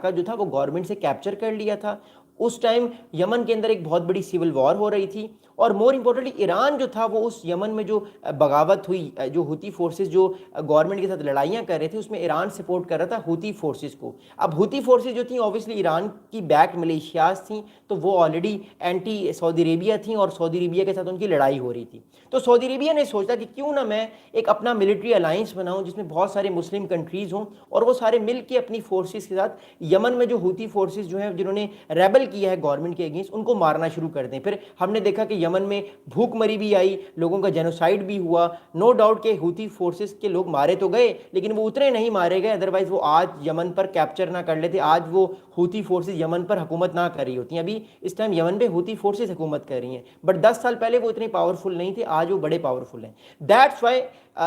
کا جو تھا وہ گورنمنٹ سے کیپچر کر لیا تھا. اس ٹائم یمن کے اندر ایک بہت بڑی سول وار ہو رہی تھی, اور مور امپورٹنٹلی ایران جو تھا وہ اس یمن میں جو بغاوت ہوئی, جو ہوتی فورسز جو گورنمنٹ کے ساتھ لڑائیاں کر رہے تھے, اس میں ایران سپورٹ کر رہا تھا ہوتی فورسز کو. اب ہوتی فورسز جو تھیں اوبیسلی ایران کی بیک ملیشیاز تھیں, تو وہ آلریڈی اینٹی سعودی عربیہ تھیں اور سعودی عربیہ کے ساتھ ان کی لڑائی ہو رہی تھی. تو سعودی عربیہ نے سوچا کہ کیوں نہ میں ایک اپنا ملٹری الائنس بناؤں جس میں بہت سارے مسلم کنٹریز ہوں, اور وہ سارے مل کے اپنی فورسز کے ساتھ یمن میں جو ہوتی فورسز جو ہیں جنہوں نے ریبل کیا ہے گورنمنٹ کے اگینسٹ, ان کو مارنا شروع کر دیں. پھر ہم نے دیکھا کہ یمن میں بھوک مری بھی آئی, لوگوں کا جینوسائیڈ بھی ہوا. نو ڈاؤٹ کہ ہوتی فورسز کے لوگ مارے تو گئے, لیکن وہ اتنے نہیں مارے گئے, ادروائز وہ آج یمن پر کیپچر نہ کر لیتے, آج وہ ہوتی فورسز یمن پر حکومت نہ کر رہی ہوتی. ابھی اس ٹائم یمن پہ ہوتی فورسز حکومت کر رہی ہیں, بٹ 10 سال پہلے وہ اتنے پاورفل نہیں تھے, آج وہ بڑے پاورفل ہیں. دیٹس وائی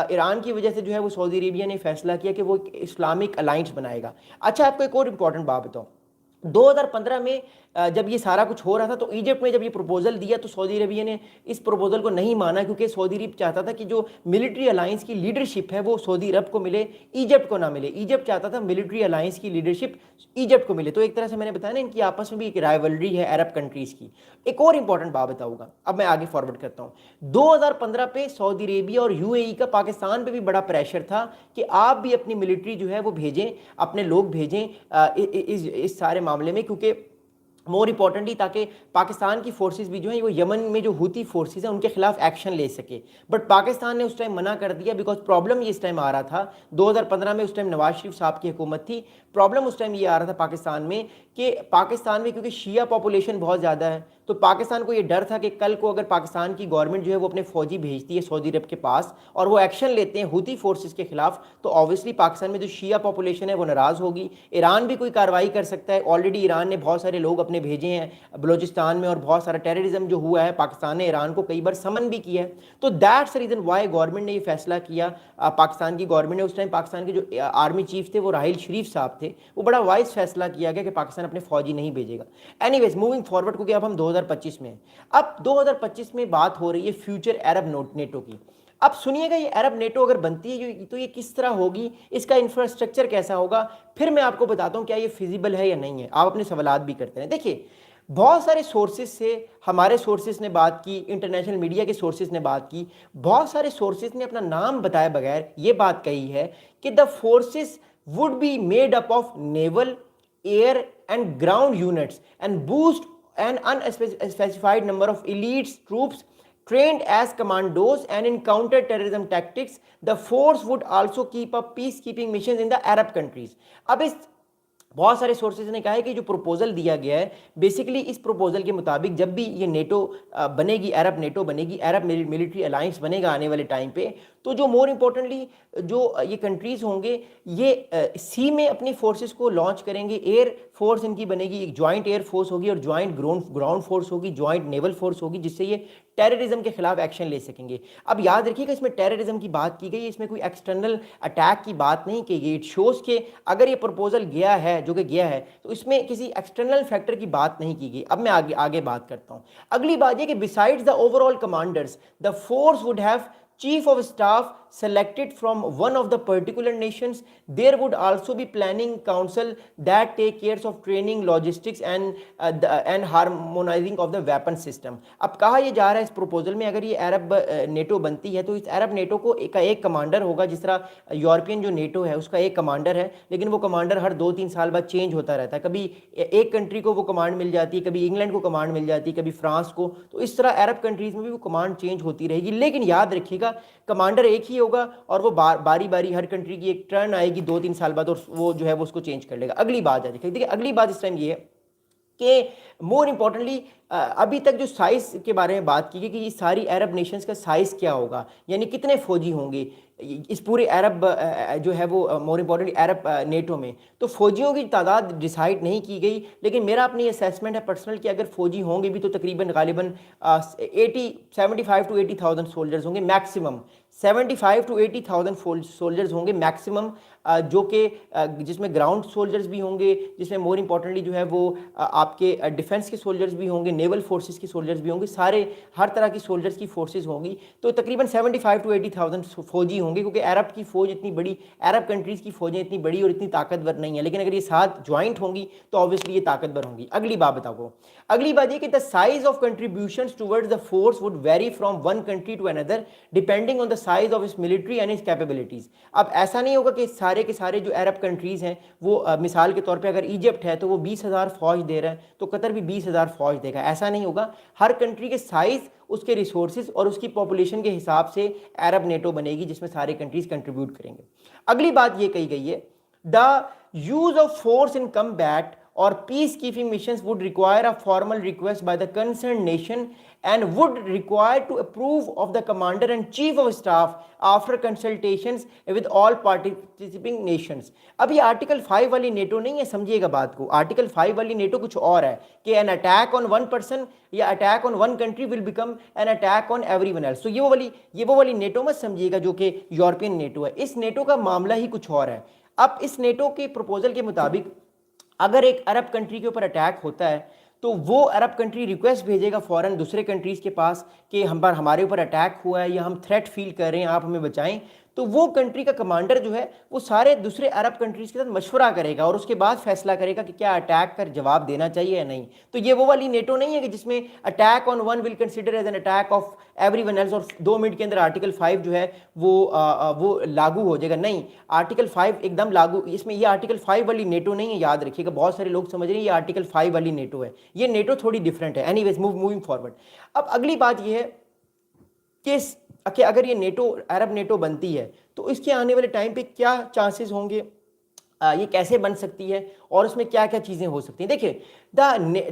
ایران کی وجہ سے جو ہے وہ سعودی عربیہ نے فیصلہ کیا کہ وہ ایک اسلامک الائنس بنائے گا. اچھا, آپ کو ایک اور امپورٹنٹ بات بتاؤں. 2015 میں جب یہ سارا کچھ ہو رہا تھا تو ایجپٹ میں جب یہ پروپوزل دیا تو سعودی عربیہ نے اس پروپوزل کو نہیں مانا, کیونکہ سعودی عرب چاہتا تھا کہ جو ملٹری الائنس کی لیڈرشپ ہے وہ سعودی عرب کو ملے, ایجپٹ کو نہ ملے. ایجپٹ چاہتا تھا ملٹری الائنس کی لیڈرشپ ایجپٹ کو ملے. تو ایک طرح سے میں نے بتایا نا, ان کی آپس میں بھی ایک رائیولری ہے عرب کنٹریز کی. ایک اور امپورٹنٹ بات بتاؤں گا, اب میں آگے فارورڈ کرتا ہوں. 2015 پہ سعودی عربیہ اور یو اے ای کا پاکستان پہ بھی بڑا پریشر تھا کہ آپ بھی اپنی ملٹری جو ہے وہ بھیجیں, اپنے لوگ بھیجیں اس سارے معاملے میں, کیونکہ مور امپورٹنٹلی تاکہ پاکستان کی فورسز بھی جو ہیں وہ یمن میں جو ہوتی فورسز ہیں ان کے خلاف ایکشن لے سکے. بٹ پاکستان نے اس ٹائم منع کر دیا, بیکاز پرابلم یہ اس ٹائم آ رہا تھا 2015 میں, اس ٹائم نواز شریف صاحب کی حکومت تھی. پرابلم اس ٹائم یہ آ رہا تھا پاکستان میں کہ پاکستان میں کیونکہ شیعہ پاپولیشن بہت زیادہ ہے, تو پاکستان کو یہ ڈر تھا کہ کل کو اگر پاکستان کی گورنمنٹ جو ہے وہ اپنے فوجی بھیجتی ہے سعودی عرب کے پاس اور وہ ایکشن لیتے ہیں ہوتی فورسز کے خلاف, تو آبویسلی پاکستان میں جو شیعہ پاپولیشن ہے وہ ناراض ہوگی. ایران بھی کوئی کارروائی کر سکتا ہے, آلریڈی ایران نے بہت سارے لوگ اپنے بھیجے ہیں بلوچستان میں, اور بہت سارا ٹیررزم جو ہوا ہے پاکستان نے ایران کو کئی بار سمن بھی کیا ہے. تو دیٹس ریزن وائی گورنمنٹ نے یہ فیصلہ کیا, پاکستان کی گورنمنٹ نے. اس ٹائم پاکستان کے جو آرمی چیف تھے وہ راحیل شریف صاحب تھے, وہ بڑا وائز فیصلہ کیا گیا کہ پاکستان اپنے فوجی نہیں بھیجے گا. اینی ویز موونگ فارورڈ, کیونکہ اب ہم 2025 میں ہیں. اب 2025 میں بات ہو رہی ہے فیوچر عرب نیٹو کی. اب سنیے گا, یہ عرب نیٹو اگر بنتی ہے تو یہ کس طرح ہوگی, اس کا انفراسٹرکچر کیسا ہوگا, پھر میں آپ کو بتاتا ہوں کیا یہ فیزیبل ہے یا نہیں ہے. آپ اپنے سوالات بھی کرتے ہیں. دیکھیے, بہت سارے سورسز سے, ہمارے سورسز نے بات کی, انٹرنیشنل میڈیا کے سورسز نے بات کی, بہت سارے سورسز نے اپنا نام بتائے بغیر یہ بات کہی ہے کہ the forces would be made up of naval, air and ground units and boost an unspecified number of elite troops trained as commandos and in counter-terrorism tactics. The force would also keep up peacekeeping missions in the Arab countries. اب اس بہت سارے sources نے کہا ہے کہ جو proposal دیا گیا ہے بیسیکلی اس پروپوزل کے مطابق جب بھی یہ نیٹو بنے گی, عرب نیٹو بنے گی, عرب ملٹری الائنس بنے گا آنے والے ٹائم پہ, تو جو مور امپورٹنٹلی جو یہ کنٹریز ہوں گے یہ سی میں اپنی فورسز کو لانچ کریں گے. ایئر فورس ان کی بنے گی, ایک جوائنٹ ایئر فورس ہوگی اور جوائنٹ گراؤنڈ فورس ہوگی, جوائنٹ نیول فورس ہوگی, جس سے یہ ٹیررزم کے خلاف ایکشن لے سکیں گے. اب یاد رکھیے گا اس میں ٹیررزم کی بات کی گئی, اس میں کوئی ایکسٹرنل اٹیک کی بات نہیں کی گئی. اٹ شوز کہ اگر یہ پروپوزل گیا ہے جو کہ گیا ہے تو اس میں کسی ایکسٹرنل فیکٹر کی بات نہیں کی گئی. اب میں آگے بات کرتا ہوں. اگلی بات یہ کہ besides the over all commanders the force would have chief of staff selected from one of the particular nations. There would also be planning council that take care of training, logistics and harmonizing of the weapon system. اب کہا یہ جا رہا ہے اس proposal میں اگر یہ عرب NATO بنتی ہے تو اس عرب نیٹو کو ایک کمانڈر ہوگا, جس طرح یورپین جو نیٹو ہے اس کا ایک کمانڈر ہے, لیکن وہ کمانڈر ہر 2-3 سال بعد چینج ہوتا رہتا ہے. کبھی ایک کنٹری کو وہ کمانڈ مل جاتی ہے, کبھی انگلینڈ کو کمانڈ مل جاتی ہے, کبھی فرانس کو. تو اس طرح عرب کنٹریز میں بھی وہ کمانڈ چینج ہوتی رہے گی, لیکن یاد رکھیے گا کمانڈر ایک ہی ہوگا اور وہ باری باری ہر کنٹری کی ایک ٹرن آئے گی 2-3 سال بعد, اور وہ جو ہے وہ اس کو چینج کر لے گا. اگلی بات ہے, دیکھیے اگلی بات اس ٹائم یہ ہے کہ مور امپورٹنٹلی ابھی تک جو سائز کے بارے میں بات کی گئی کہ یہ ساری عرب نیشنز کا سائز کیا ہوگا, یعنی کتنے فوجی ہوں گے اس پورے عرب جو ہے وہ مور امپورٹنٹلی عرب نیٹو میں. تو فوجیوں کی تعداد ڈیسائیڈ نہیں کی گئی, لیکن میرا اپنی اسیسمنٹ ہے پرسنل کہ اگر فوجی ہوں گے بھی تو تقریباً غالباً 75 to 80,000 سولجرز ہوں گے میکسیمم. 75 to 80,000 سولجرز ہوں گے میکسیمم، جو کہ جس میں گراؤنڈ سولجرز بھی ہوں گے، جس میں مور امپورٹنٹلی جو ہے وہ آپ کے ڈیفنس کے سولجرز بھی ہوں گے، نیول فورسز کی سولجرز بھی ہوں گے، سارے ہر طرح کی سولجرز کی فورسز ہوں گی. تو تقریباً 75 to 80,000 فوجی ہوں گے، کیونکہ عرب کی فوج اتنی بڑی، عرب کنٹریز کی فوجیں اتنی بڑی اور اتنی طاقتور نہیں ہیں، لیکن اگر یہ ساتھ جوائنٹ ہوں گی تو آبویسلی یہ طاقتور ہوں گی. اگلی بات بتاؤ، اگلی بات یہ کہ the size of contributions towards the force would vary from one country to another depending on the size of its military and its capabilities. اب ایسا نہیں ہوگا کہ سارے کے سارے جو عرب کنٹریز ہیں وہ مثال کے طور پہ اگر ایجپٹ ہے تو وہ 20,000 فوج دے رہا ہے تو قطر بھی 20,000 فوج دے گا، ایسا نہیں ہوگا. ہر کنٹری کے سائز، اس کے ریسورسز اور اس کی پاپولیشن کے حساب سے عرب نیٹو بنے گی جس میں سارے کنٹریز کنٹریبیوٹ کریں گے. اگلی بات یہ کہی گئی ہے the use of force in combat or peacekeeping missions would require a formal request by the concerned nation and would require to approve of the commander and chief of staff after consultations with all participating nations. اب یہ article 5 والی NATO نہیں ہے، سمجھیے گا بات کو. Article 5 والی NATO کچھ اور ہے کہ an attack on one person یا attack on one country will become an attack on everyone else. تو یہ وہ والی نیٹو مت سمجھیے گا جو کہ یورپین نیٹو ہے. اس نیٹو کا معاملہ ہی کچھ اور ہے. اب اس نیٹو کے پروپوزل کے مطابق اگر ایک عرب کنٹری کے اوپر اٹیک ہوتا ہے تو وہ عرب کنٹری ریکویسٹ بھیجے گا فوراً دوسرے کنٹریز کے پاس کہ ہمارے اوپر اٹیک ہوا ہے یا ہم تھریٹ فیل کر رہے ہیں، آپ ہمیں بچائیں. تو وہ کنٹری کا کمانڈر جو ہے وہ سارے دوسرے عرب کنٹریز کے ساتھ مشورہ کرے گا اور اس کے بعد فیصلہ کرے گا کہ کیا اٹیک کر جواب دینا چاہیے یا نہیں. تو یہ وہ والی نیٹو نہیں ہے کہ جس میں attack on one will consider as an attack of everyone else اور 2 منٹ کے اندر آرٹیکل 5 جو ہے وہ لاگو ہو جائے گا. نہیں، آرٹیکل 5 ایک دم لاگو، اس میں یہ آرٹیکل 5 والی نیٹو نہیں ہے، یاد رکھیے گا. بہت سارے لوگ سمجھ رہے ہیں یہ آرٹیکل 5 والی نیٹو ہے، یہ نیٹو تھوڑی ڈفرینٹ ہے. اینی ویز موونگ فارورڈ. اب اگلی بات یہ ہے کہ اگر یہ نیٹو عرب نیٹو بنتی ہے تو اس کے آنے والے ٹائم پہ کیا چانسز ہوں گے، یہ کیسے بن سکتی ہے اور اس میں کیا کیا چیزیں ہو سکتی ہیں. دیکھیں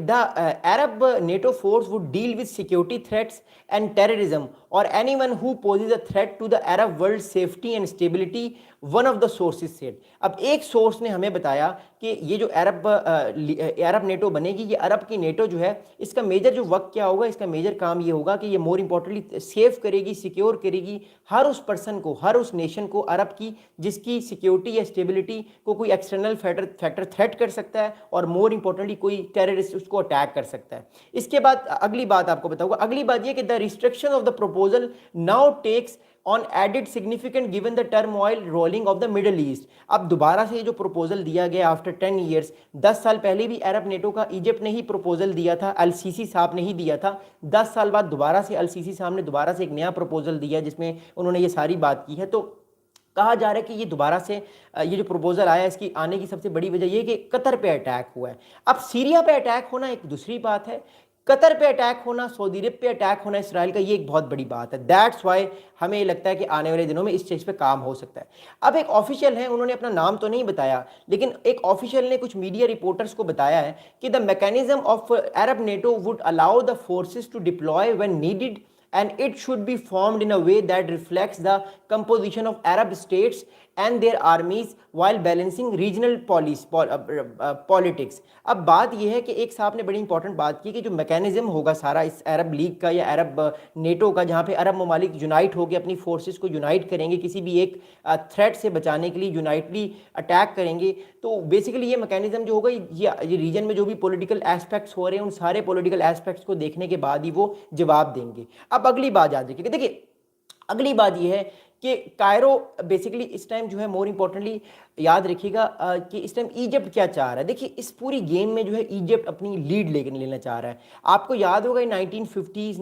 the Arab NATO force would deal with security threats and terrorism or anyone who poses a threat to the Arab world safety and stability, one of the sources said. اب ایک سورس نے ہمیں بتایا کہ یہ جو عرب نیٹو بنے گی، یہ عرب کی نیٹو جو ہے اس کا میجر جو وقت کیا ہوگا، اس کا میجر کام یہ ہوگا کہ یہ مور امپورٹنٹلی سیف کرے گی، سیکیور کرے گی ہر اس پرسن کو، ہر اس نیشن کو عرب کی جس کی سیکیورٹی یا اسٹیبلٹی کو کوئی ایکسٹرنل فیکٹر تھریٹ کر سکتا ہے اور مور امپورٹنٹلی کوئی ٹیررسٹ اس کو اٹیک کر سکتا ہے. اس کے بعد اگلی بات آپ کو بتاؤں گا. اگلی بات یہ کہ the restriction of the proposal now takes on added significant given the turmoil rolling of the Middle East. اب دوبارہ سے یہ جو پروپوزل دیا گیا after 10 years، 10 سال پہلے بھی عرب نیٹو کا ایجپٹ نے ہی پروپوزل دیا تھا، السیسی صاحب نے ہی دیا تھا. 10 سال بعد دوبارہ سے السیسی صاحب نے دوبارہ سے ایک نیا پروپوزل دیا جس میں انہوں نے یہ ساری بات کی ہے. تو کہا جا رہا ہے کہ یہ دوبارہ سے یہ جو پروپوزل آیا اس کی آنے کی سب سے بڑی وجہ یہ کہ قطر پہ اٹیک ہوا ہے. اب سیریا پہ اٹیک ہونا ایک دوسری بات ہے، قطر پہ اٹیک ہونا، سعودی عرب پہ اٹیک ہونا اسرائیل کا، یہ ایک بہت بڑی بات ہے. دیٹس وائی ہمیں یہ لگتا ہے کہ آنے والے دنوں میں اس چیز پہ کام ہو سکتا ہے. اب ایک آفیشیل ہے، انہوں نے اپنا نام تو نہیں بتایا، لیکن ایک آفیشیل نے کچھ میڈیا رپورٹرز کو بتایا ہے کہ the mechanism of Arab NATO would allow the forces to deploy when needed and it should be formed in a way that reflects the composition of Arab states and their armies while balancing regional politics. اب بات یہ ہے کہ ایک صاحب نے بڑی important بات کی کہ جو میکینزم ہوگا سارا اس عرب لیگ کا یا عرب نیٹو کا، جہاں پہ عرب ممالک یونائٹ ہو کے اپنی فورسز کو یونائٹ کریں گے کسی بھی ایک تھریٹ سے بچانے کے لیے، یونائٹلی اٹیک کریں گے، تو بیسیکلی یہ میکینزم جو ہوگا یہ ریجن میں جو بھی پولیٹیکل ایسپیکٹس ہو رہے ہیں ان سارے پولیٹیکل ایسپیکٹس کو دیکھنے کے بعد ہی وہ جواب دیں گے. اب اگلی بات یاد رکھیے کہ دیکھیے اگلی بات یہ ہے کہ کائرو بیسیکلی اس ٹائم جو ہے مور امپورٹنٹلی یاد رکھیے گا کہ اس ٹائم ایجپٹ کیا چاہ رہا ہے. دیکھیے اس پوری گیم میں جو ہے ایجپٹ اپنی لیڈ لینا چاہ رہا ہے. آپ کو یاد ہوگا 1950s